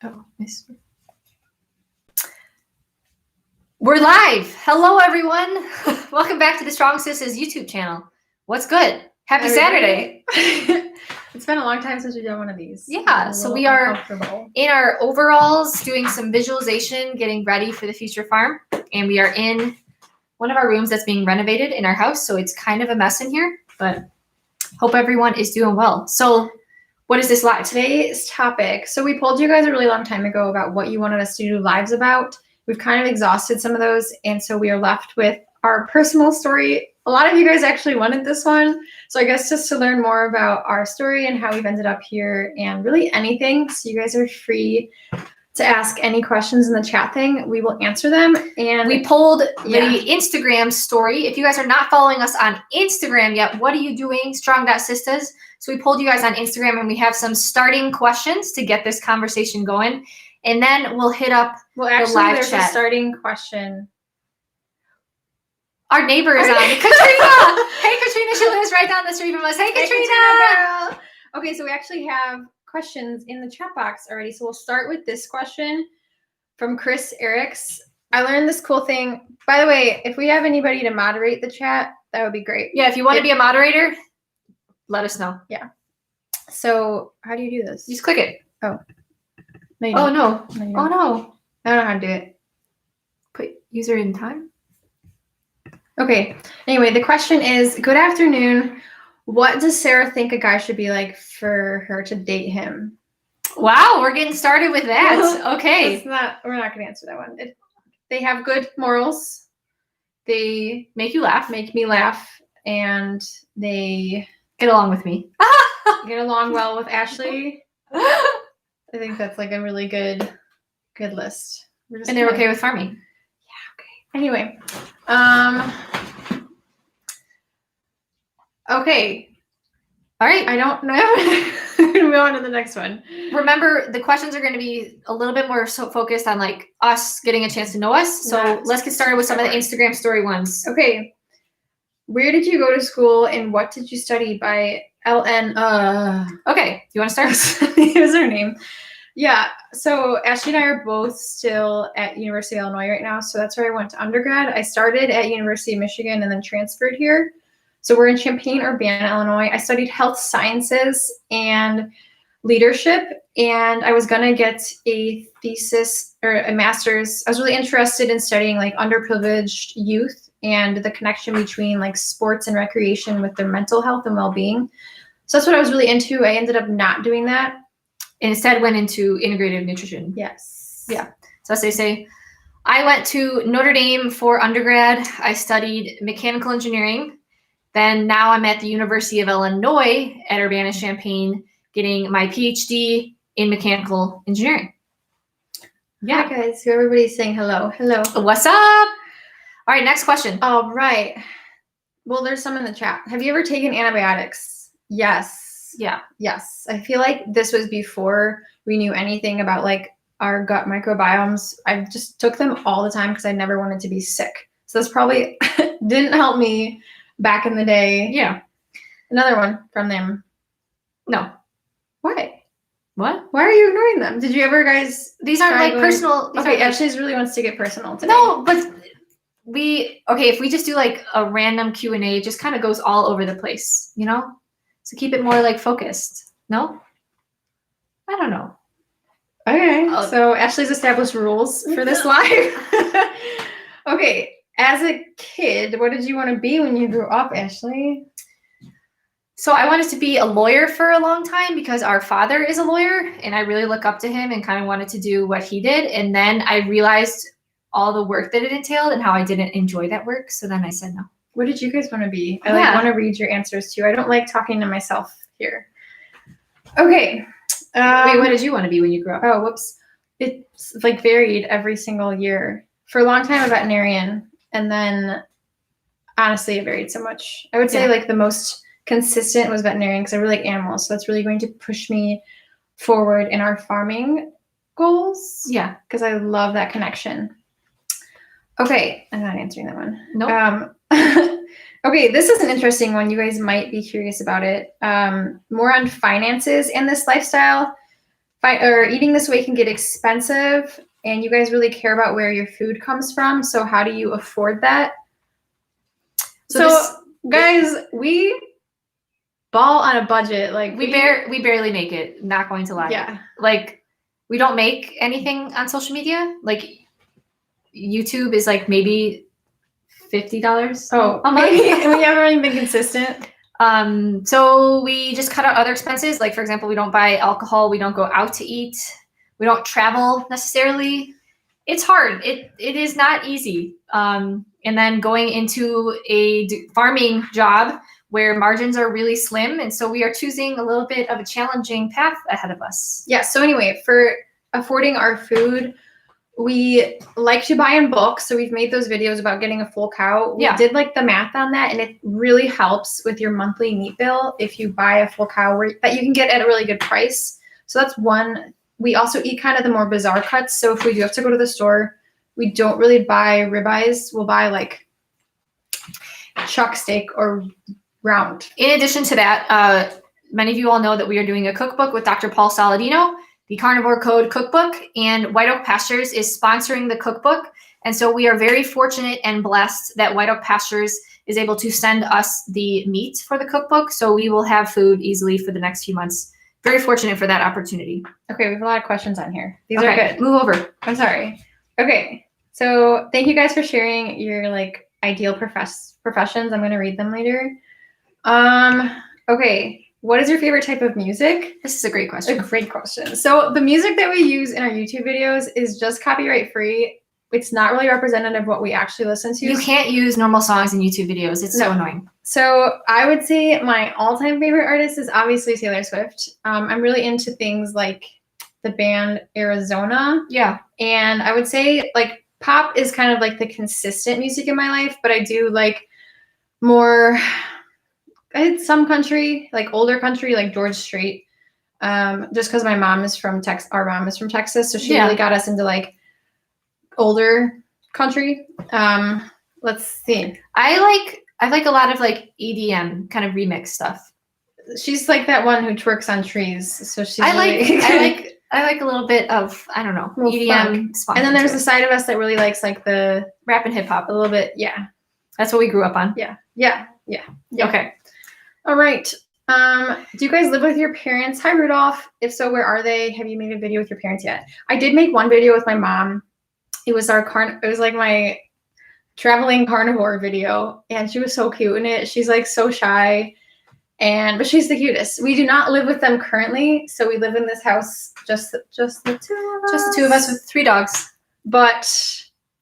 Oh, nice. We're live. Hello, everyone. Welcome back to the Strong.Sistas YouTube channel. What's good? Happy Saturday. It's been a long time since we've done one of these. Yeah, so we are in our overalls doing some visualization, getting ready for the future farm. And we are in one of our rooms that's being renovated in our house. So it's kind of a mess in here, but hope everyone is doing well. So what is this live? Today's topic. So we polled you guys a really long time ago about what you wanted us to do lives about. We've kind of exhausted some of those. And so we are left with our personal story. A lot of you guys actually wanted this one. So I guess just to learn more about our story and how we've ended up here and really anything. So you guys are free to ask any questions in the chat thing. We will answer them. And we polled the Instagram story. If you guys are not following us on Instagram yet, what are you doing? Strong.Sistas. So we polled you guys on Instagram and we have some starting questions to get this conversation going. And then we'll hit up the live there's chat. A starting question. Our neighbor is on. Katrina! Hey, Katrina. She lives right down the street from us. Hey, Katrina! Okay, so we actually have questions in the chat box already. So we'll start with this question from Chris Eriks. I learned this cool thing. By the way, if we have anybody to moderate the chat, that would be great. Yeah, if you want to be a moderator, let us know. Yeah. So how do you do this? You just click it. Oh. No, you don't. No. Oh, no. I don't know how to do it. Put user in time. Okay. Anyway, the question is, good afternoon. What does Sarah think a guy should be like for her to date him? Wow, we're getting started with that. Okay. We're not going to answer that one. They have good morals. They make you laugh. Make me laugh. And they get along with me. Get along well with Ashley. I think that's like a really good list. And they're okay with farming. Yeah, okay. Anyway. Okay. All right. I don't know. We're going to move on to the next one. Remember, the questions are going to be a little bit more focused on like us getting a chance to know us. So let's get started with some of the Instagram story ones. Okay. Where did you go to school and what did you study? By LN? Okay. You want to start? Here's her name. Yeah. So Ashley and I are both still at University of Illinois right now. So that's where I went to undergrad. I started at University of Michigan and then transferred here. So we're in Champaign-Urbana, Illinois. I studied health sciences and leadership, and I was going to get a thesis or a master's. I was really interested in studying like underprivileged youth and the connection between like sports and recreation with their mental health and well-being. So that's what I was really into. I ended up not doing that. And instead went into integrative nutrition. Yes. Yeah. So as they say, I went to Notre Dame for undergrad. I studied mechanical engineering. Then now I'm at the University of Illinois at Urbana-Champaign getting my PhD in mechanical engineering. Yeah. Hi guys, everybody's saying hello. Hello. What's up? All right, next question. All right. Well, there's some in the chat. Have you ever taken antibiotics? Yes. Yeah. Yes. I feel like this was before we knew anything about like our gut microbiomes. I just took them all the time because I never wanted to be sick. So this probably didn't help me back in the day. Yeah. Another one from them. No. Why? What? Why are you ignoring them? Did you ever guys? These aren't like personal. Okay, Ashley really wants to get personal today. No, but if we just do like a random Q&A, it just kind of goes all over the place, you know? So keep it more like focused. No? I don't know. Okay. So Ashley's established rules for this live. Okay. As a kid, what did you want to be when you grew up, Ashley? So I wanted to be a lawyer for a long time because our father is a lawyer and I really look up to him and kind of wanted to do what he did. And then I realized all the work that it entailed and how I didn't enjoy that work. So then I said no. What did you guys want to be? I want to read your answers too. I don't like talking to myself here. Okay. Wait, what did you want to be when you grew up? Oh, whoops. It's like varied every single year. For a long time, a veterinarian. And then, honestly, it varied so much. I would say like the most consistent was veterinarian because I really like animals. So that's really going to push me forward in our farming goals. Yeah. Because I love that connection. Okay. I'm not answering that one. Nope. Okay. This is an interesting one. You guys might be curious about it. More on finances and this lifestyle. eating this way can get expensive, and you guys really care about where your food comes from. So how do you afford that? So guys, we ball on a budget. Like we barely make it. Not going to lie. Yeah. Like we don't make anything on social media. Like YouTube is like maybe $50 a month. We haven't really been consistent. So we just cut out other expenses. Like for example, we don't buy alcohol. We don't go out to eat. We don't travel necessarily. It's hard. It is not easy. And then going into a farming job where margins are really slim. And so we are choosing a little bit of a challenging path ahead of us. Yeah. So anyway, for affording our food, we like to buy in bulk. So we've made those videos about getting a full cow. We did like the math on that, and it really helps with your monthly meat bill if you buy a full cow that you can get at a really good price. So that's one. We also eat kind of the more bizarre cuts. So if we do have to go to the store, we don't really buy ribeyes. We'll buy like chuck steak or round. In addition to that, many of you all know that we are doing a cookbook with Dr. Paul Saladino, the Carnivore Code Cookbook, and White Oak Pastures is sponsoring the cookbook. And so we are very fortunate and blessed that White Oak Pastures is able to send us the meat for the cookbook. So we will have food easily for the next few months. Very fortunate for that opportunity. Okay, we have a lot of questions on here. These are good. Move over. I'm sorry. Okay, so thank you guys for sharing your like ideal professions. I'm going to read them later. Okay. What is your favorite type of music? This is a great question. A great question. So the music that we use in our YouTube videos is just copyright free. It's not really representative of what we actually listen to. You can't use normal songs in YouTube videos. It's so annoying. So I would say my all-time favorite artist is obviously Taylor Swift. I'm really into things like the band Arizona. Yeah. And I would say like pop is kind of like the consistent music in my life, but I do like more... I had some country, like older country, like George Strait, just because my mom is from Texas. Our mom is from Texas, so she really got us into like older country. Let's see. I like a lot of like EDM kind of remix stuff. She's like that one who twerks on trees. So she's. I like a little bit of, I don't know, EDM. And then there's a side of us that really likes like the rap and hip hop a little bit. Yeah, that's what we grew up on. Yeah. Okay. All right. Do you guys live with your parents? Hi, Rudolph. If so, where are they? Have you made a video with your parents yet? I did make one video with my mom. It was it was like my traveling carnivore video, and she was so cute in it. She's like so shy, but she's the cutest. We do not live with them currently, so we live in this house just the two of us. Just the two of us with 3 dogs. But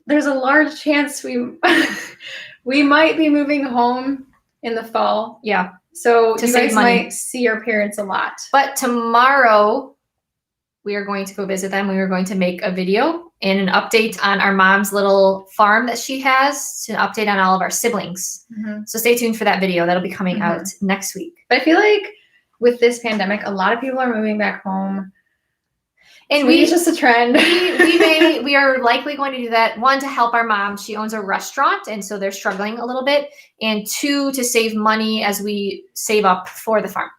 there's a large chance we might be moving home in the fall. Yeah. So you guys might see your parents a lot. But tomorrow we are going to go visit them. We are going to make a video and an update on our mom's little farm that she has, to update on all of our siblings. Mm-hmm. So stay tuned for that video. That'll be coming out next week. But I feel like with this pandemic, a lot of people are moving back home. And it's just a trend. We are likely going to do that. 1, to help our mom. She owns a restaurant, and so they're struggling a little bit. And 2, to save money as we save up for the farm.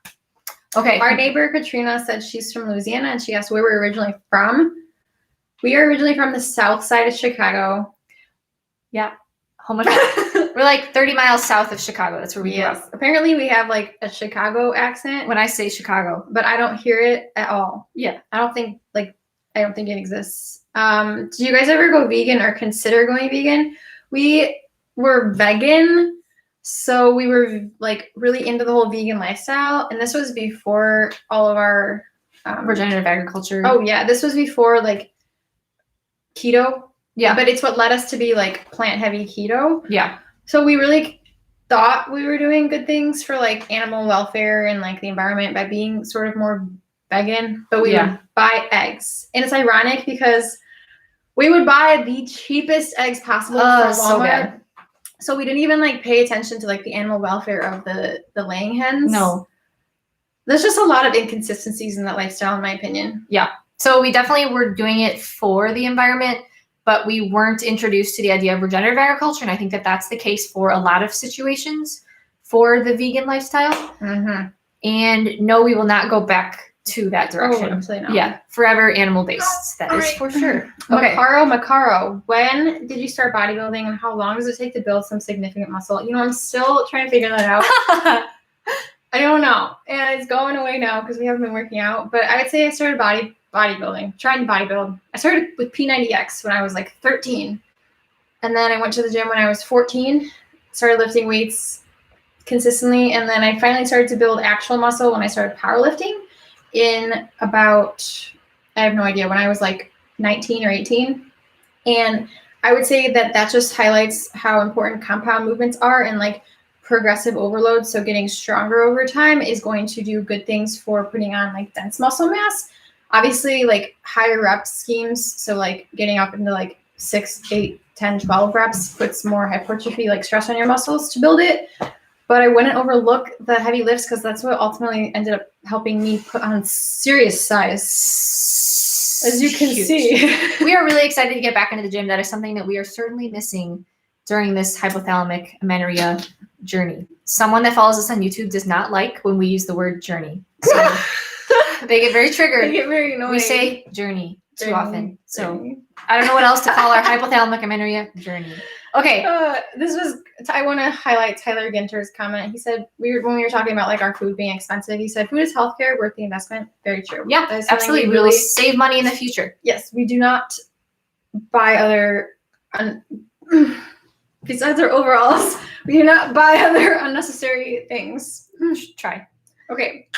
Okay. Our neighbor Katrina said she's from Louisiana, and she asked where we're originally from. We are originally from the south side of Chicago. Yeah. We're like 30 miles south of Chicago. That's where we grew up. Apparently we have like a Chicago accent. When I say Chicago. But I don't hear it at all. Yeah. I don't think it exists. Do you guys ever go vegan or consider going vegan? We were vegan, so we were like really into the whole vegan lifestyle. And this was before all of our regenerative agriculture. Oh yeah. This was before like keto. Yeah. But it's what led us to be like plant heavy keto. Yeah. So we really thought we were doing good things for like animal welfare and like the environment by being sort of more vegan, but we would buy eggs. And it's ironic because we would buy the cheapest eggs possible from Walmart. So we didn't even like pay attention to like the animal welfare of the laying hens. No. There's just a lot of inconsistencies in that lifestyle, in my opinion. Yeah. So we definitely were doing it for the environment, but we weren't introduced to the idea of regenerative agriculture. And I think that that's the case for a lot of situations for the vegan lifestyle. Mm-hmm. And no, we will not go back to that direction. absolutely not. Yeah, forever animal based. That is for sure. Okay. Macaro, when did you start bodybuilding and how long does it take to build some significant muscle? You know, I'm still trying to figure that out. I don't know. And it's going away now because we haven't been working out. But I would say I started bodybuilding, trying to bodybuild. I started with P90X when I was like 13. And then I went to the gym when I was 14, started lifting weights consistently. And then I finally started to build actual muscle when I started powerlifting in about, I have no idea, when I was like 19 or 18. And I would say that just highlights how important compound movements are and like progressive overload. So getting stronger over time is going to do good things for putting on like dense muscle mass. Obviously, like higher rep schemes. So like getting up into like 6, 8, 10, 12 reps puts more hypertrophy, like stress on your muscles to build it. But I wouldn't overlook the heavy lifts because that's what ultimately ended up helping me put on serious size. As you can see. We are really excited to get back into the gym. That is something that we are certainly missing during this hypothalamic amenorrhea journey. Someone that follows us on YouTube does not like when we use the word journey. So they get very triggered. They get very annoyed. We say journey too often. So I don't know what else to call our hypothalamic amenorrhea journey. Okay. I want to highlight Tyler Ginter's comment. He said, when we were talking about like our food being expensive, he said, food is healthcare, worth the investment. Very true. Yeah, absolutely. We will save money in the future. Yes, we do not buy other, besides our overalls, we do not buy other unnecessary things. Try. Okay.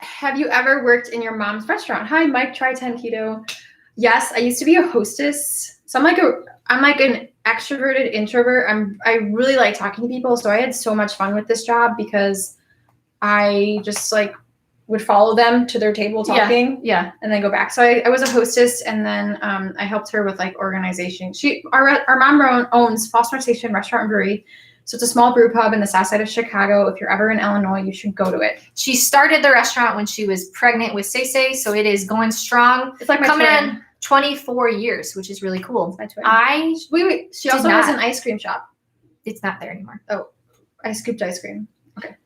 Have you ever worked in your mom's restaurant? Hi, Mike, try 10 keto. Yes, I used to be a hostess. So I'm like an extroverted introvert. I really like talking to people. So I had so much fun with this job because I just like would follow them to their table talking, and then go back. So I was a hostess, and then I helped her with like organization. Our mom owns Foster Station Restaurant and Brewery. So it's a small brew pub in the south side of Chicago. If you're ever in Illinois, you should go to it. She started the restaurant when she was pregnant with Say, so it is going strong. It's like coming on 24 years, which is really cool. That's my twin. She also has an ice cream shop. It's not there anymore. Oh, I scooped ice cream. Okay.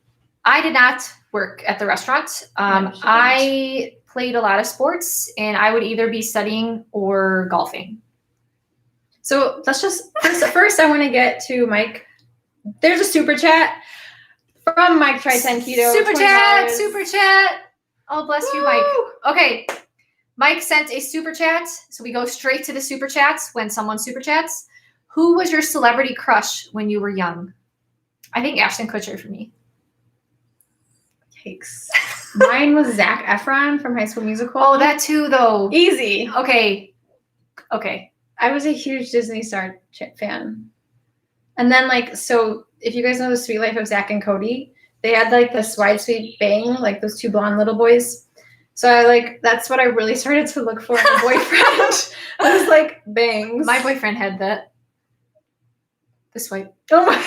I did not work at the restaurant. I played a lot of sports, and I would either be studying or golfing. So let's just first I want to get to Mike. There's a super chat from Mike Try 10 Keto. Super chat. Oh, bless you, Mike. Okay. Mike sent a super chat. So we go straight to the super chats when someone super chats. Who was your celebrity crush when you were young? I think Ashton Kutcher for me. Yikes. Mine was Zac Efron from High School Musical. Oh, that too, though. Easy. Okay. I was a huge Disney Star fan. And then, like, so if you guys know The Sweet Life of Zach and Cody, they had, like, this wide sweet bang, like those two blonde little boys. So, that's what I really started to look for in a boyfriend. I was like, bangs. My boyfriend had that. The swipe. Oh, my.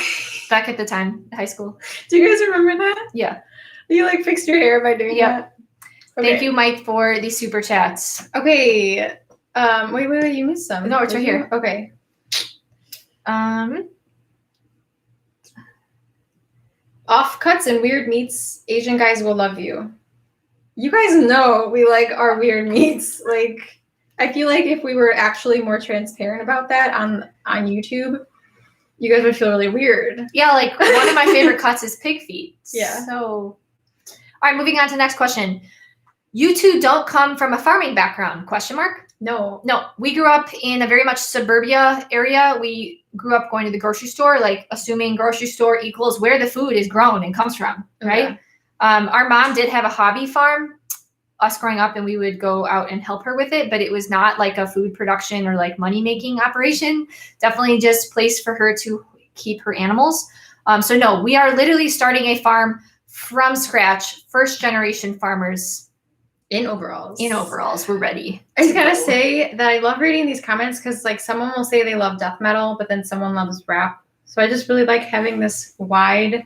Back at the time, high school. Do you guys remember that? Yeah. You, fixed your hair by doing that? Okay. Thank you, Mike, for the super chats. Okay. Wait, you missed some. No, it's right here. Okay. Off cuts and weird meats, Asian guys will love you. You guys know we like our weird meats. I feel like if we were actually more transparent about that on YouTube, you guys would feel really weird. Yeah, one of my favorite cuts is pig feet. Yeah. So, all right, moving on to the next question. You two don't come from a farming background, question mark? No, we grew up in a very much suburbia area. We grew up going to the grocery store, assuming grocery store equals where the food is grown and comes from, right? Okay. Our mom did have a hobby farm, us growing up, and we would go out and help her with it, but it was not like a food production or money-making operation. Definitely just place for her to keep her animals. So no, we are literally starting a farm from scratch, first-generation farmers. In overalls, we're ready. I just gotta say that I love reading these comments because someone will say they love death metal, but then someone loves rap. So I just really like having this wide,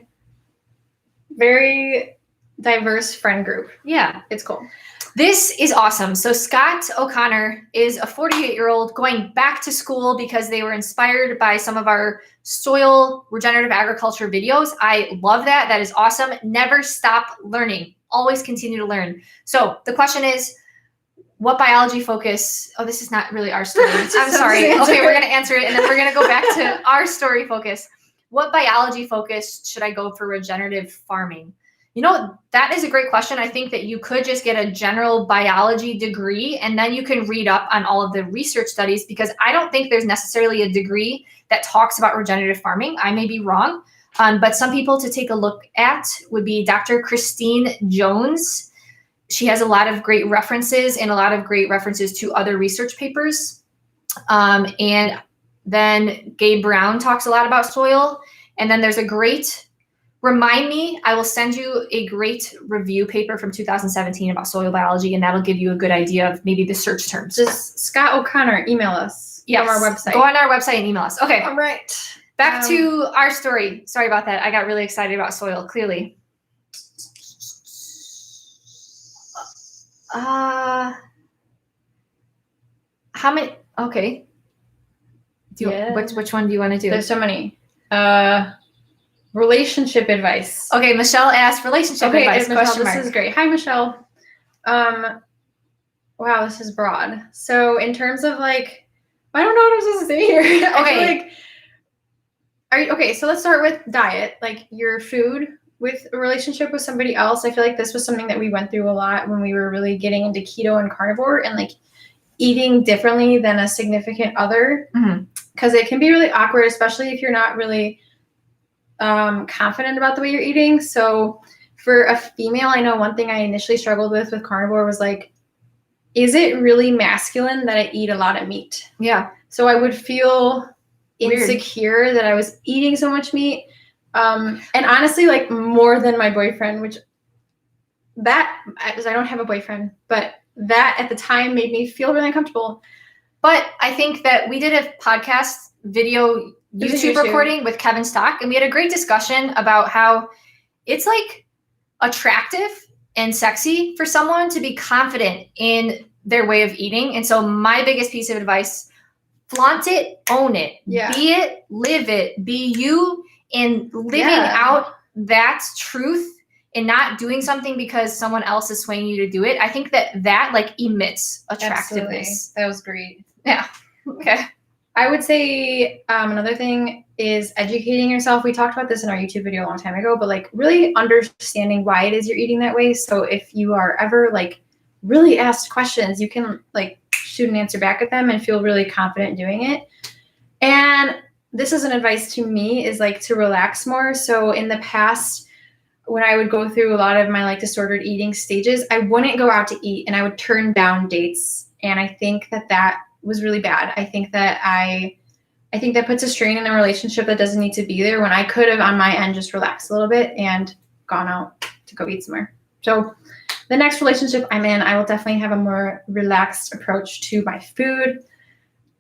very diverse friend group. Yeah, it's cool. This is awesome. So Scott O'Connor is a 48-year-old going back to school because they were inspired by some of our soil regenerative agriculture videos. I love that. That is awesome. Never stop learning. Always continue to learn. So the question is, what biology focus? Oh, this is not really our story. I'm sorry. Okay, we're going to answer it, and then we're going to go back to our story focus. What biology focus should I go for regenerative farming? You know, that is a great question. I think that you could just get a general biology degree, and then you can read up on all of the research studies, because I don't think there's necessarily a degree that talks about regenerative farming. I may be wrong, but some people to take a look at would be Dr. Christine Jones. She has a lot of great references and a lot of great references to other research papers. And then Gabe Brown talks a lot about soil. And then there's a great, remind me, I will send you a great review paper from 2017 about soil biology, and that'll give you a good idea of maybe the search terms. Just Scott O'Connor, email us from our website. Go on our website and email us. Okay. All right. Back to our story. Sorry about that. I got really excited about soil, clearly. How many? Okay. Which one do you want to do? There's so many. Relationship advice. Okay, Michelle asked relationship advice. Michelle, this is great. Hi, Michelle. Wow, this is broad. So in terms of like, I don't know what I'm supposed to say here. Okay. Okay, so let's start with diet, like your food with a relationship with somebody else. I feel like this was something that we went through a lot when we were really getting into keto and carnivore, and like eating differently than a significant other, because it can be really awkward, especially if you're not really confident about the way you're eating. So for a female, I know one thing I initially struggled with carnivore was like, is it really masculine that I eat a lot of meat? Yeah. So I would feel Weird. Insecure that I was eating so much meat. And honestly, like more than my boyfriend, because I don't have a boyfriend, but that at the time made me feel really uncomfortable. But I think that we did a podcast video YouTube recording with Kevin Stock, and we had a great discussion about how it's like attractive and sexy for someone to be confident in their way of eating. And so my biggest piece of advice, flaunt it, own it, be it, live it, be you, and living out that truth and not doing something because someone else is swaying you to do it. I think that like emits attractiveness. Absolutely. That was great. Yeah. Okay. I would say another thing is educating yourself. We talked about this in our YouTube video a long time ago, but like really understanding why it is you're eating that way. So if you are ever like really asked questions, you can like shoot an answer back at them and feel really confident doing it. And this is an advice to me, is like to relax more. So in the past, when I would go through a lot of my like disordered eating stages, I wouldn't go out to eat and I would turn down dates. And I think that was really bad. I think that puts a strain in a relationship that doesn't need to be there, when I could have on my end just relaxed a little bit and gone out to go eat somewhere. So the next relationship I'm in, I will definitely have a more relaxed approach to my food.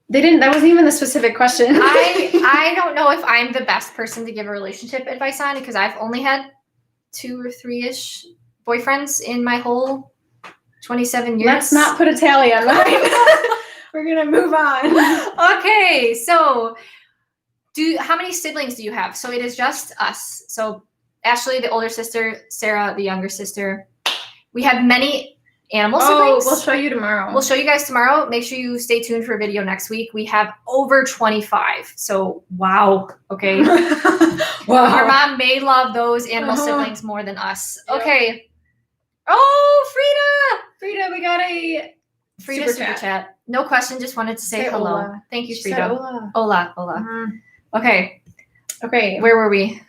That wasn't even the specific question. I don't know if I'm the best person to give a relationship advice on, because I've only had 2 or 3-ish boyfriends in my whole 27 years. Let's not put a tally on mine. We're going to move on. Okay. So how many siblings do you have? So it is just us. So Ashley, the older sister, Sarah, the younger sister. We have many animal siblings. We'll show you tomorrow. We'll show you guys tomorrow. Make sure you stay tuned for a video next week. We have over 25. So wow. Okay. Wow. Your mom may love those animal siblings more than us. Yep. Okay. Oh, Frida, we got a Frida super chat. No question. Just wanted to say hello. Hola. Thank you, She Frida. said hola. Hola. Mm-hmm. Okay. Where were we?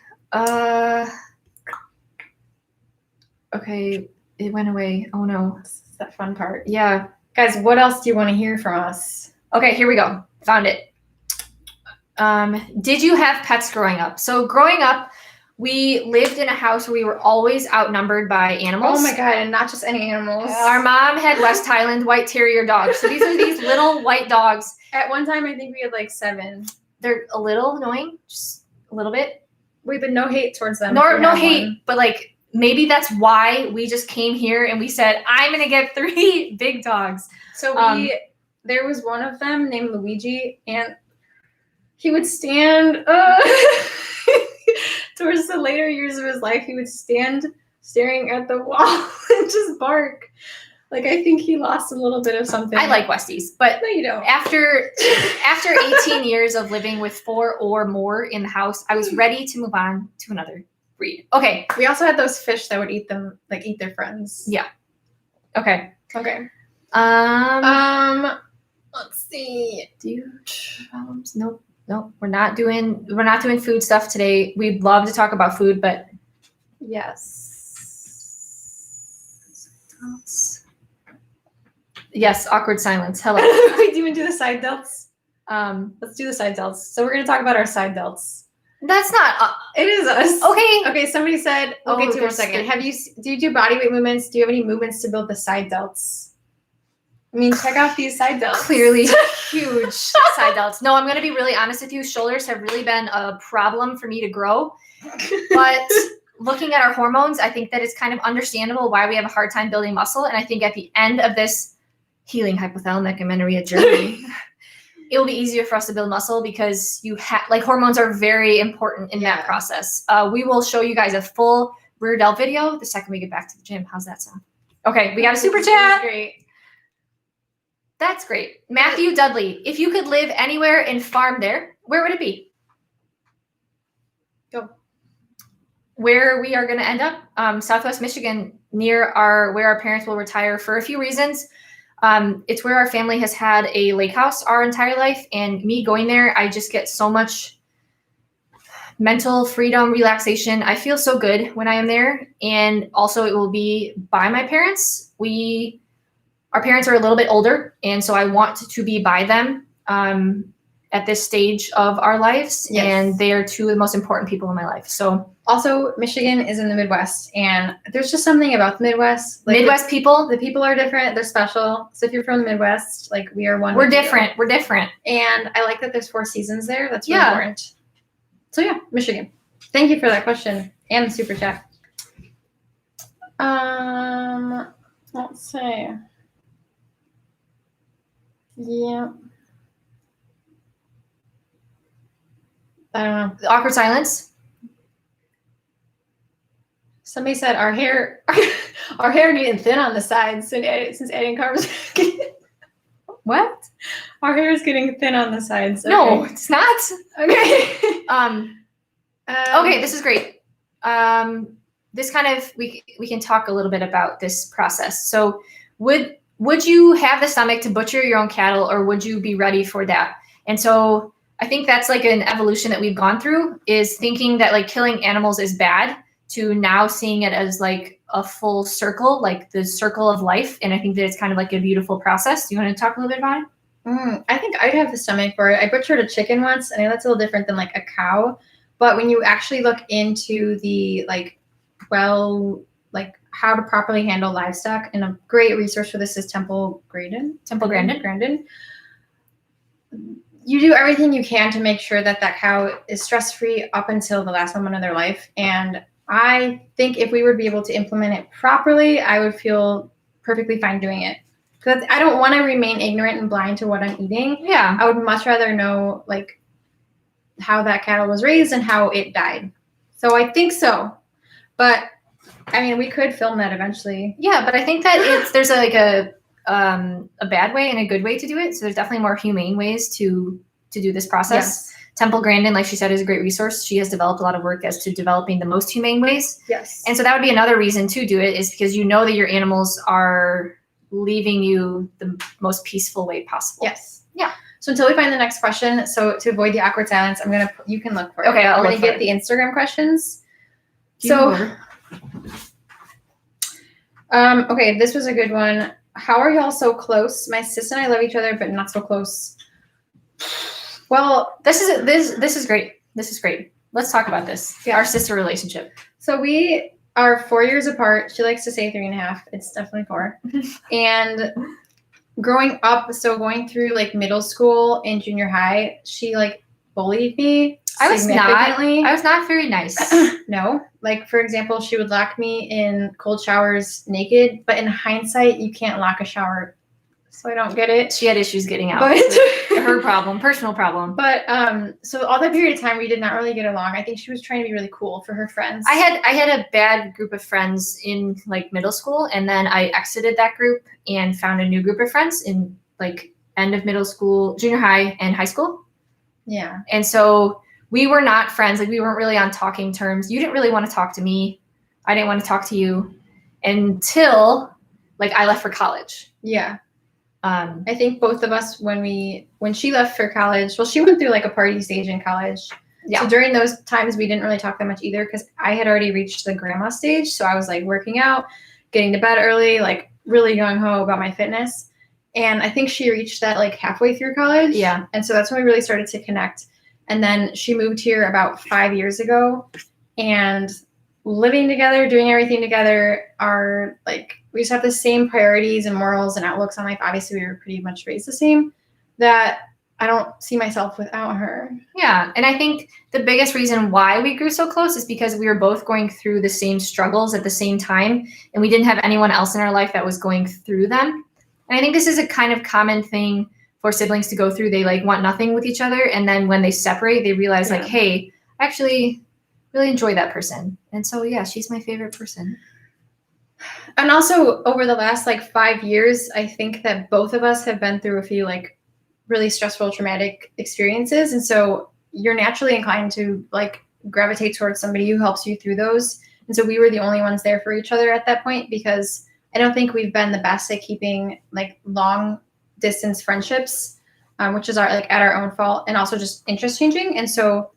Okay. It went away. Oh no. This is that fun part. Yeah. Guys, what else do you want to hear from us? Okay, here we go. Found it. Did you have pets growing up? So growing up, we lived in a house where we were always outnumbered by animals. Oh my God, and not just any animals. Our mom had West Highland White Terrier dogs. So these are these little white dogs. At one time, I think we had like 7. They're a little annoying, just a little bit. Wait, but no hate towards them. No hate, but like maybe that's why we just came here and we said, I'm going to get 3 big dogs. So there was one of them named Luigi, and he would stand towards the later years of his life. He would stand staring at the wall and just bark. Like, I think he lost a little bit of something. I like Westies, but no, you don't. After 18 years of living with 4 or more in the house, I was ready to move on to another breed. Okay. We also had those fish that would eat them, like eat their friends. Yeah. Okay. Okay. Let's see. Do you have problems? Nope. We're not doing food stuff today. We'd love to talk about food, but yes. Yes, awkward silence. Hello. We didn't even do the side delts. Let's do the side delts. So we're gonna talk about our side delts. That's not. It is us. Okay. Okay. Somebody said. Okay, for a second. Do you do body weight movements? Do you have any movements to build the side delts? I mean, check out these side delts. Clearly, huge side delts. No, I'm gonna be really honest with you. Shoulders have really been a problem for me to grow, but looking at our hormones, I think that it's kind of understandable why we have a hard time building muscle. And I think at the end of this healing hypothalamic amenorrhea journey, it will be easier for us to build muscle because hormones are very important in that process. We will show you guys a full rear delt video the second we get back to the gym. How's that sound? Okay, we got a super chat. Great. That's great. Matthew Dudley, if you could live anywhere and farm there, where would it be? Go. Where we are going to end up, Southwest Michigan, near where our parents will retire for a few reasons. It's where our family has had a lake house our entire life, and me going there, I just get so much mental freedom, relaxation. I feel so good when I am there, and also it will be by my parents. Our parents are a little bit older, and so I want to be by them at this stage of our lives, and they are 2 of the most important people in my life. So. Also, Michigan is in the Midwest, and there's just something about the Midwest. Like Midwest people. The people are different. They're special. So if you're from the Midwest, like we are one. We're different. We're different. And I like that there's 4 seasons there. That's really important. So yeah, Michigan. Thank you for that question and the super chat. Let's see. Yeah. I don't know. The awkward silence. Somebody said our hair getting thin on the sides since adding carbs. What? Our hair is getting thin on the sides. Okay. No, it's not. Okay. Okay, this is great. This kind of we can talk a little bit about this process. So, would you have the stomach to butcher your own cattle, or would you be ready for that? And so, I think that's like an evolution that we've gone through, is thinking that like killing animals is bad, to now seeing it as like a full circle, like the circle of life. And I think that it's kind of like a beautiful process. Do you want to talk a little bit about it? I think I'd have the stomach for it. I butchered a chicken once. I know that's a little different than like a cow, but when you actually look into the how to properly handle livestock, and a great resource for this is Temple Grandin. You do everything you can to make sure that cow is stress-free up until the last moment of their life. And I think if we would be able to implement it properly, I would feel perfectly fine doing it. Because I don't want to remain ignorant and blind to what I'm eating. Yeah. I would much rather know like how that cattle was raised and how it died. So I think so. But I mean, we could film that eventually. Yeah, but I think that there's like a bad way and a good way to do it. So there's definitely more humane ways to do this process. Yes. Temple Grandin, like she said, is a great resource. She has developed a lot of work as to developing the most humane ways. Yes. And so that would be another reason to do it, is because you know that your animals are leaving you the most peaceful way possible. Yes. Yeah. So until we find the next question, so to avoid the awkward silence, you can look for it. Okay, I'm going to get the Instagram questions. Okay, this was a good one. How are y'all so close? My sis and I love each other, but not so close. Well, this is great. This is great. Let's talk about this. Yeah. Our sister relationship. So we are 4 years apart. She likes to say 3.5. It's definitely 4. And growing up, so going through like middle school and junior high, she like bullied me I was significantly. not very nice. No. Like, for example, she would lock me in cold showers naked, but in hindsight, you can't lock a shower. So I don't get it. She had issues getting out. But Her problem, personal problem. But so all that period of time, we did not really get along. I think she was trying to be really cool for her friends. I had a bad group of friends in like middle school, and then I exited that group and found a new group of friends in like end of middle school, junior high, and high school. Yeah. And so we were not friends. Like we weren't really on talking terms. You didn't really want to talk to me. I didn't want to talk to you until like I left for college. Yeah. I think both of us, when she left for college, well, she went through like a party stage in college. Yeah. So during those times, we didn't really talk that much either because I had already reached the grandma stage. So I was like working out, getting to bed early, like really gung-ho about my fitness. And I think she reached that like halfway through college. Yeah. And so that's when we really started to connect. And then she moved here about 5 years ago, and living together, doing everything together, are like, we just have the same priorities and morals and outlooks on life. Obviously, we were pretty much raised the same, that I don't see myself without her. Yeah. And I think the biggest reason why we grew so close is because we were both going through the same struggles at the same time, and we didn't have anyone else in our life that was going through them. And I think this is a kind of common thing for siblings to go through. They like want nothing with each other, and then when they separate, they realize like, hey, I actually really enjoy that person. And so yeah, she's my favorite person. And also over the last like 5 years, I think that both of us have been through a few like really stressful, traumatic experiences. And so you're naturally inclined to like gravitate towards somebody who helps you through those. And so we were the only ones there for each other at that point, because I don't think we've been the best at keeping like long distance friendships, which is at our own fault, and also just interest changing. And so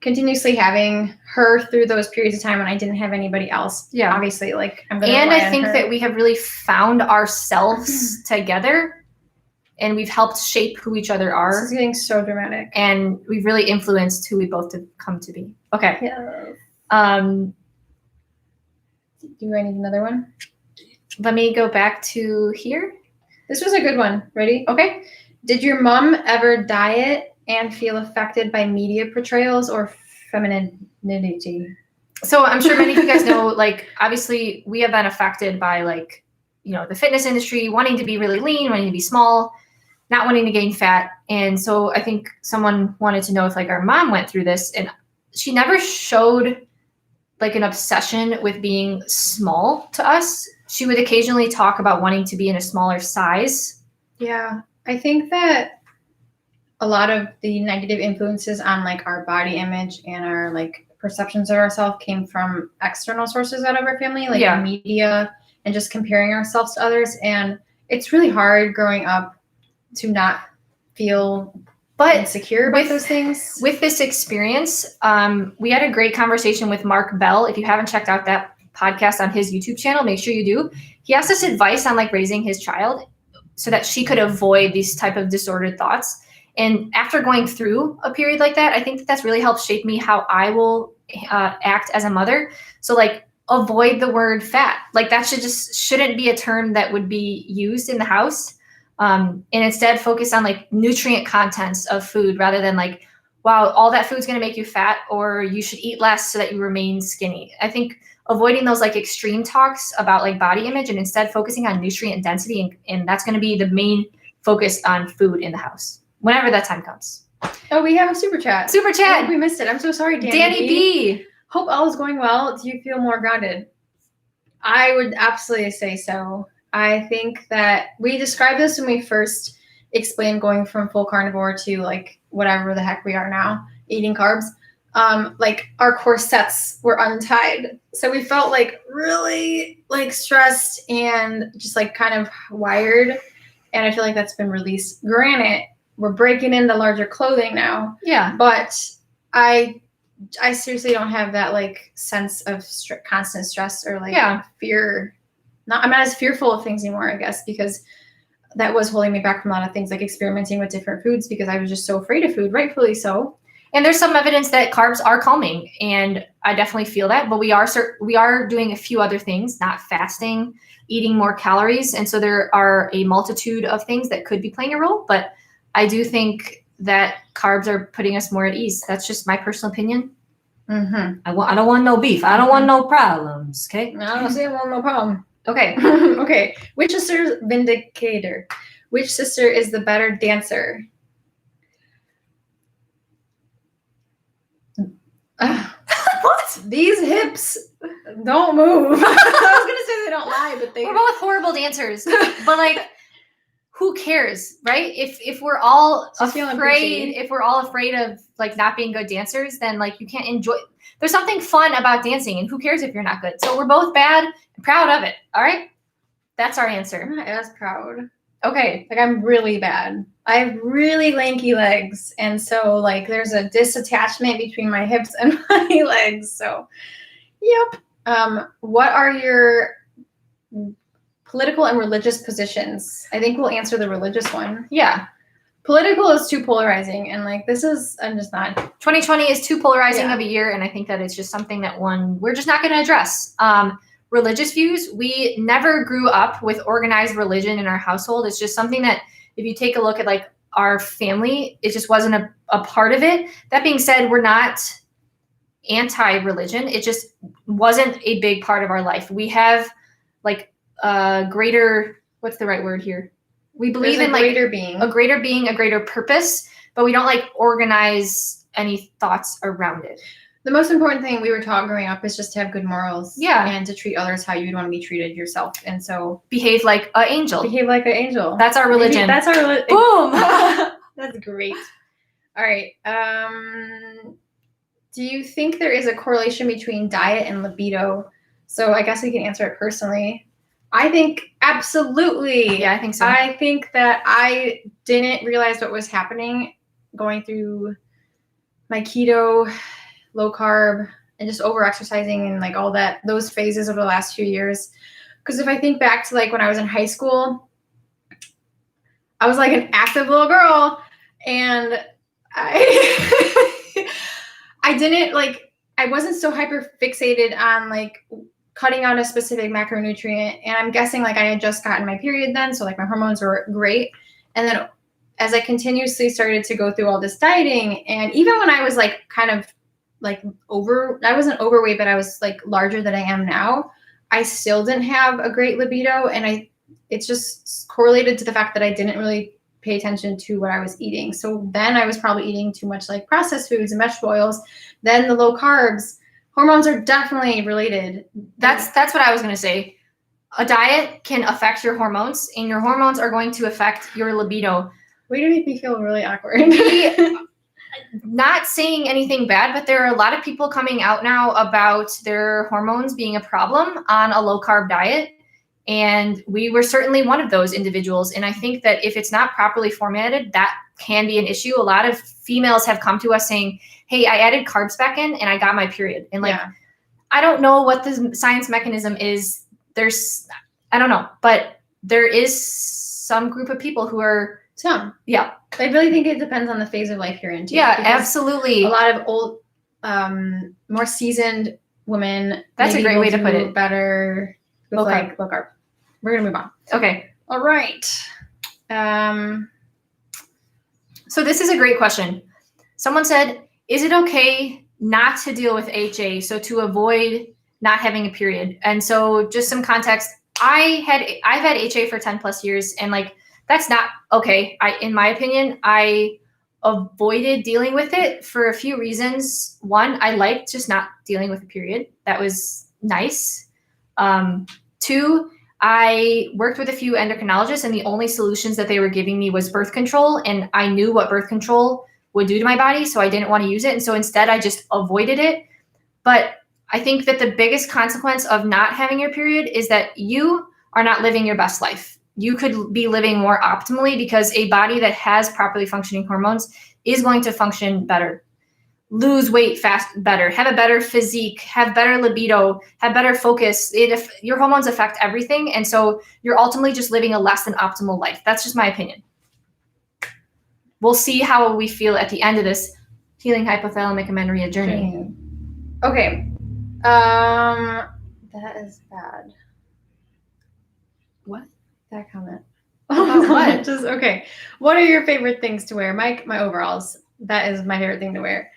continuously having her through those periods of time when I didn't have anybody else. Yeah. Obviously, like I'm gonna. And I think that we have really found ourselves together, and we've helped shape who each other are. This is getting so dramatic. And we've really influenced who we both have come to be. Okay. Yeah. Do I need another one? Let me go back to here. This was a good one. Ready? Okay. Did your mom ever diet and feel affected by media portrayals or femininity? So I'm sure many of you guys know, like, obviously we have been affected by like, you know, the fitness industry, wanting to be really lean, wanting to be small, not wanting to gain fat. And so I think someone wanted to know if like our mom went through this, and she never showed like an obsession with being small to us. She would occasionally talk about wanting to be in a smaller size. Yeah. I think that a lot of the negative influences on like our body image and our like perceptions of ourselves came from external sources out of our family, like media and just comparing ourselves to others. And it's really hard growing up to not feel insecure about those things. With this experience, we had a great conversation with Mark Bell. If you haven't checked out that podcast on his YouTube channel, make sure you do. He asked us advice on like raising his child so that she could avoid these type of disordered thoughts. And after going through a period like that, I think that that's really helped shape me how I will act as a mother. So like avoid the word fat. Like that shouldn't be a term that would be used in the house. And instead focus on like nutrient contents of food rather than like, wow, all that food's going to make you fat, or you should eat less so that you remain skinny. I think avoiding those like extreme talks about like body image and instead focusing on nutrient density. And that's going to be the main focus on food in the house whenever that time comes. Oh, we have a super chat. Super chat. Oh, we missed it. I'm so sorry, Danny B. Hope all is going well. Do you feel more grounded? I would absolutely say so. I think that we described this when we first explained going from full carnivore to like whatever the heck we are now, eating carbs. Like our corsets were untied. So we felt like really like stressed and just like kind of wired. And I feel like that's been released. Granted, we're breaking into larger clothing now. Yeah. But I seriously don't have that like sense of constant stress or like fear. I'm not as fearful of things anymore, I guess, because that was holding me back from a lot of things, like experimenting with different foods because I was just so afraid of food, rightfully so. And there's some evidence that carbs are calming, and I definitely feel that. But we are doing a few other things, not fasting, eating more calories, and so there are a multitude of things that could be playing a role. But I do think that carbs are putting us more at ease. That's just my personal opinion. Mm-hmm. I don't want no beef. I don't want no problems. Okay. I don't see no problem. Okay. Okay. Which sister's vindicator? Which sister is the better dancer? What? These hips don't move. I was gonna say they don't lie, but We're both horrible dancers. But like, who cares, right? If we're all afraid of like not being good dancers, then like you can't enjoy. There's something fun about dancing, and who cares if you're not good? So we're both bad and proud of it. All right, that's our answer. I'm not as proud. Okay, like I'm really bad. I have really lanky legs, and so like there's a disattachment between my hips and my legs. So, yep. What are your political and religious positions? I think we'll answer the religious one. Yeah. Political is too polarizing, and like this is, I'm just not. 2020 is too polarizing of a year, and I think that it's just something that we're just not going to address. Religious views, we never grew up with organized religion in our household. It's just something that if you take a look at like our family, it just wasn't a part of it. That being said, we're not anti-religion. It just wasn't a big part of our life. We have like a greater, what's the right word here? We believe in like a greater purpose, but we don't like organize any thoughts around it. The most important thing we were taught growing up is just to have good morals. Yeah. And to treat others how you'd want to be treated yourself. And so behave like an angel. Behave like an angel. That's our religion. That's our religion. Boom. That's great. All right. Do you think there is a correlation between diet and libido? So I guess we can answer it personally. I think absolutely. Yeah, I think so. I think that I didn't realize what was happening going through my keto, low carb, and just over exercising and like all that, those phases over the last few years. Because if I think back to like when I was in high school, I was like an active little girl, and I I wasn't so hyper fixated on like cutting out a specific macronutrient. And I'm guessing like I had just gotten my period then, so like my hormones were great. And then as I continuously started to go through all this dieting, and even when I was like kind of like I wasn't overweight, but I was like larger than I am now, I still didn't have a great libido. And it's just correlated to the fact that I didn't really pay attention to what I was eating. So then I was probably eating too much like processed foods and vegetable oils, then the low carbs. Hormones are definitely related. That's what I was going to say. A diet can affect your hormones, and your hormones are going to affect your libido. Way to make me feel really awkward. Not saying anything bad, but there are a lot of people coming out now about their hormones being a problem on a low carb diet. And we were certainly one of those individuals. And I think that if it's not properly formatted, that can be an issue. A lot of females have come to us saying, hey, I added carbs back in and I got my period. And like, I don't know what the science mechanism is. I don't know, but there is some group of people who are. Yeah. I really think it depends on the phase of life you're in too. Yeah, absolutely. A lot of old, more seasoned women. That's a great way to put it. Better with low carb. We're going to move on. Okay. All right. So this is a great question. Someone said, is it okay not to deal with HA, so to avoid not having a period? And so just some context, I've had HA for 10 plus years, and like, that's not okay. In my opinion, I avoided dealing with it for a few reasons. One, I liked just not dealing with a period. That was nice. Two, I worked with a few endocrinologists, and the only solutions that they were giving me was birth control. And I knew what birth control would do to my body, so I didn't want to use it. And so instead, I just avoided it. But I think that the biggest consequence of not having your period is that you are not living your best life. You could be living more optimally, because a body that has properly functioning hormones is going to function better, lose weight better, have a better physique, have better libido, have better focus. Your hormones affect everything. And so you're ultimately just living a less than optimal life. That's just my opinion. We'll see how we feel at the end of this healing hypothalamic amenorrhea journey. Okay. That is bad. What? That comment. Oh, What? Just okay. What are your favorite things to wear? My overalls. That is my favorite thing to wear.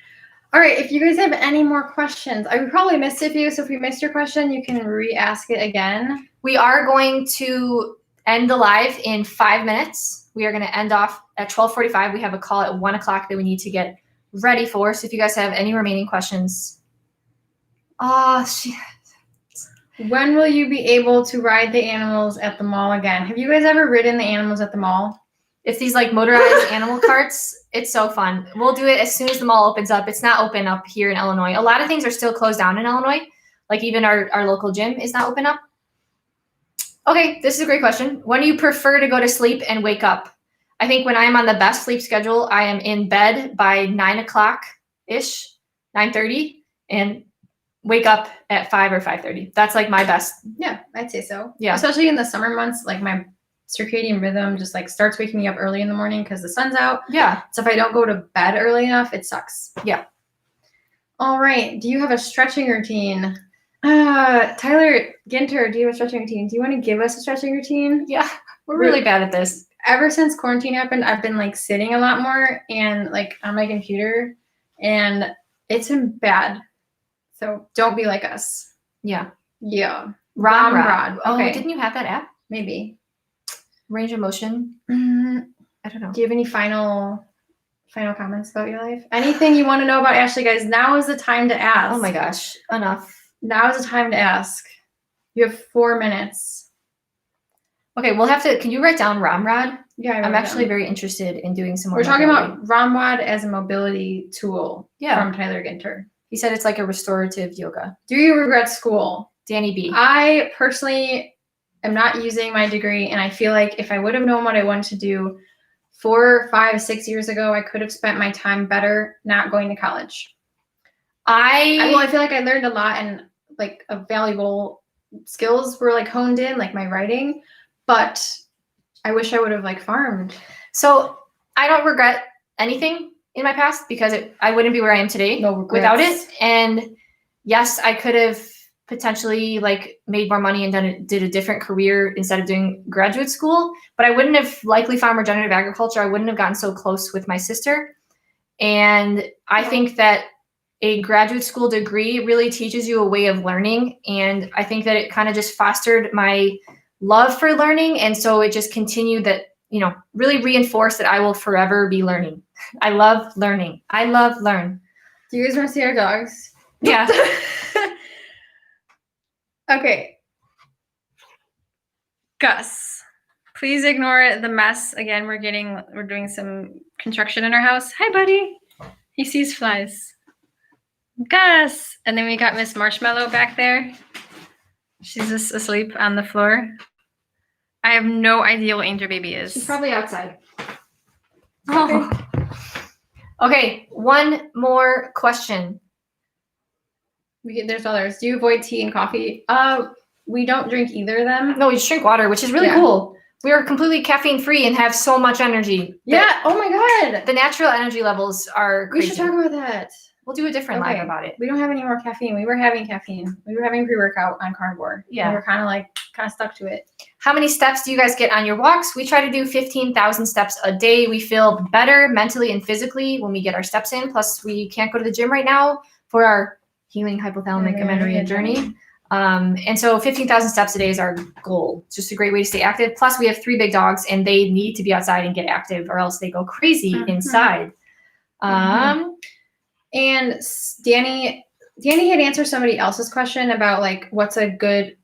All right. If you guys have any more questions, I probably missed a few. So if you missed your question, you can re-ask it again. We are going to end the live in 5 minutes. We are going to end off at 12:45. We have a call at 1 o'clock that we need to get ready for. So if you guys have any remaining questions, when will you be able to ride the animals at the mall again? Have you guys ever ridden the animals at the mall? It's these like motorized animal carts. It's so fun. We'll do it as soon as the mall opens up. It's not open up here in Illinois. A lot of things are still closed down in Illinois. Like even our local gym is not open up. Okay, this is a great question. When do you prefer to go to sleep and wake up? I think when I am on the best sleep schedule, I am in bed by 9 o'clock-ish, 9:30, and wake up at 5 or 5:30. That's like my best. Yeah, I'd say so. Yeah. Especially in the summer months, like my circadian rhythm just like starts waking me up early in the morning because the sun's out. Yeah. So if I don't go to bed early enough, it sucks. Yeah. All right. Do you have a stretching routine? Tyler Ginter, do you have a stretching routine? Do you want to give us a stretching routine? Yeah. We're really bad at this. Ever since quarantine happened, I've been like sitting a lot more and like on my computer, and it's been bad. So don't be like us. Yeah. Yeah. Rod. Okay. Oh, didn't you have that app? Maybe. Range of motion? Mm, I don't know. Do you have any final comments about your life? Anything you want to know about Ashley, guys? Now is the time to ask. Oh my gosh. Enough. Now is the time to ask. You have 4 minutes. Okay, we'll have to. Can you write down Ramrod? Yeah, I'm actually very interested in doing some more. We're talking mobility. about Ramrod as a mobility tool. Yeah. From Tyler Ginter. He said it's like a restorative yoga. Do you regret school? Danny B. I personally am not using my degree, and I feel like if I would have known what I wanted to do 4, 5, 6 years ago, I could have spent my time better not going to college. I feel like I learned a lot, and like a valuable skills were like honed in, like my writing, but I wish I would have like farmed. So I don't regret anything in my past because I wouldn't be where I am today without it. And yes, I could have potentially like made more money and did a different career instead of doing graduate school, but I wouldn't have likely found regenerative agriculture. I wouldn't have gotten so close with my sister. And I think that a graduate school degree really teaches you a way of learning. And I think that it kind of just fostered my love for learning. And so it just continued that, really reinforced that I will forever be learning. I love learning. I love learn. Do you guys want to see our dogs? Yeah. Okay. Gus, please ignore the mess. Again, we're doing some construction in our house. Hi, buddy. He sees flies. Gus. And then we got Miss Marshmallow back there. She's just asleep on the floor. I have no idea what Angel Baby is. She's probably outside. Oh. Okay, one more question. There's others. Do you avoid tea and coffee? We don't drink either of them. No, we just drink water, which is really cool. We are completely caffeine free and have so much energy. Yeah. Oh my God. The natural energy levels are crazy. We should talk about that. We'll do a different live about it. We don't have any more caffeine. We were having caffeine. We were having pre-workout on carnivore. Yeah. We were kind of stuck to it. How many steps do you guys get on your walks? We try to do 15,000 steps a day. We feel better mentally and physically when we get our steps in. Plus, we can't go to the gym right now for our healing hypothalamic amenorrhea journey. And so 15,000 steps a day is our goal. It's just a great way to stay active. Plus, we have 3 big dogs, and they need to be outside and get active, or else they go crazy inside. And Danny had answered somebody else's question about like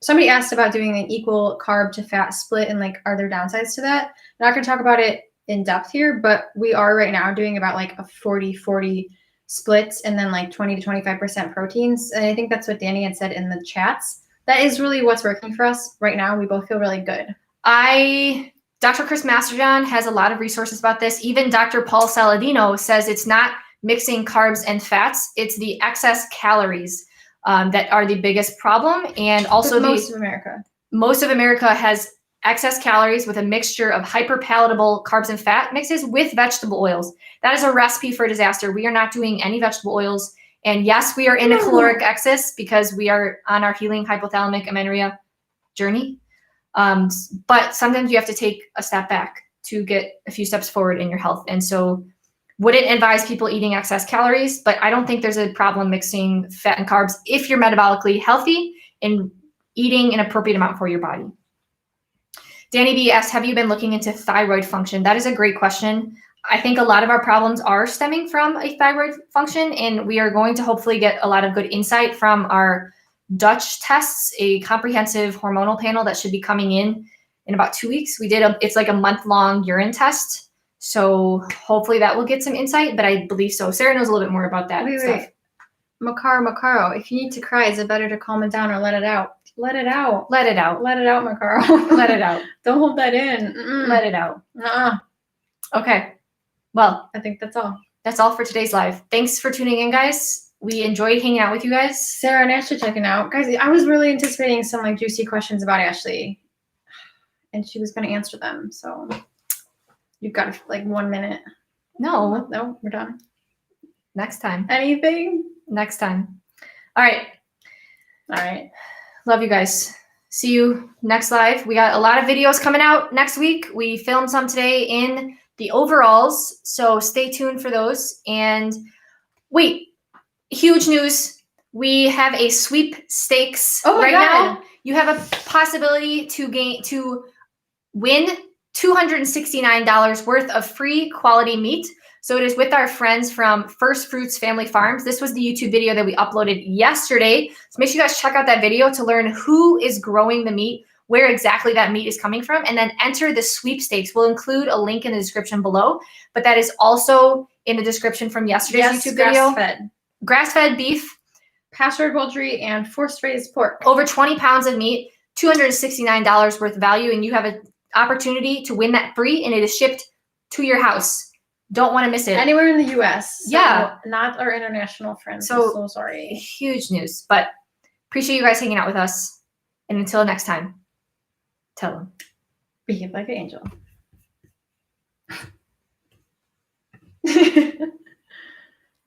somebody asked about doing an equal carb to fat split and like are there downsides to that? I'm not going to talk about it in depth here, but we are right now doing about like a 40-40 splits and then like 20 to 25% proteins. And I think that's what Danny had said in the chats. That is really what's working for us right now. We both feel really good. Dr. Chris Masterjohn has a lot of resources about this. Even Dr. Paul Saladino says it's not mixing carbs and fats. It's the excess calories that are the biggest problem. And also most of America has excess calories with a mixture of hyperpalatable carbs and fat mixes with vegetable oils. That is a recipe for disaster. We are not doing any vegetable oils. And yes, we are in a caloric excess because we are on our healing hypothalamic amenorrhea journey. But sometimes you have to take a step back to get a few steps forward in your health. And so wouldn't advise people eating excess calories, but I don't think there's a problem mixing fat and carbs if you're metabolically healthy and eating an appropriate amount for your body. Danny B asked, have you been looking into thyroid function? That is a great question. I think a lot of our problems are stemming from a thyroid function, and we are going to hopefully get a lot of good insight from our Dutch tests, a comprehensive hormonal panel that should be coming in about 2 weeks. It's like a month-long urine test. So hopefully that will get some insight, but I believe so. Sarah knows a little bit more about that stuff. Wait. Macaro, if you need to cry, is it better to calm it down or let it out? Let it out. Let it out. Let it out, Macaro. Let it out. Don't hold that in. Let it out. Okay. Well, I think that's all. That's all for today's live. Thanks for tuning in, guys. We enjoyed hanging out with you guys. Sarah and Ashley checking out. Guys, I was really anticipating some like juicy questions about Ashley. And she was going to answer them. So you've got like 1 minute. No, we're done. Next time. Anything? Next time. All right. Love you guys. See you next live. We got a lot of videos coming out next week. We filmed some today in the overalls, so stay tuned for those. And wait, huge news. We have a sweepstakes right now. You have a possibility to win $269 worth of free quality meat. So it is with our friends from First Fruits Family Farms. This was the YouTube video that we uploaded yesterday. So make sure you guys check out that video to learn who is growing the meat, where exactly that meat is coming from, and then enter the sweepstakes. We'll include a link in the description below, but that is also in the description from yesterday's YouTube video. Grass-fed beef, pastured poultry, and force-raised pork. Over 20 pounds of meat, $269 worth of value, and you have an opportunity to win that free, and it is shipped to your house. Don't want to miss it. Anywhere in the U.S. So yeah. Not our international friends. So, I'm so sorry. Huge news, but appreciate you guys hanging out with us. And until next time, tell them. Behave like an angel.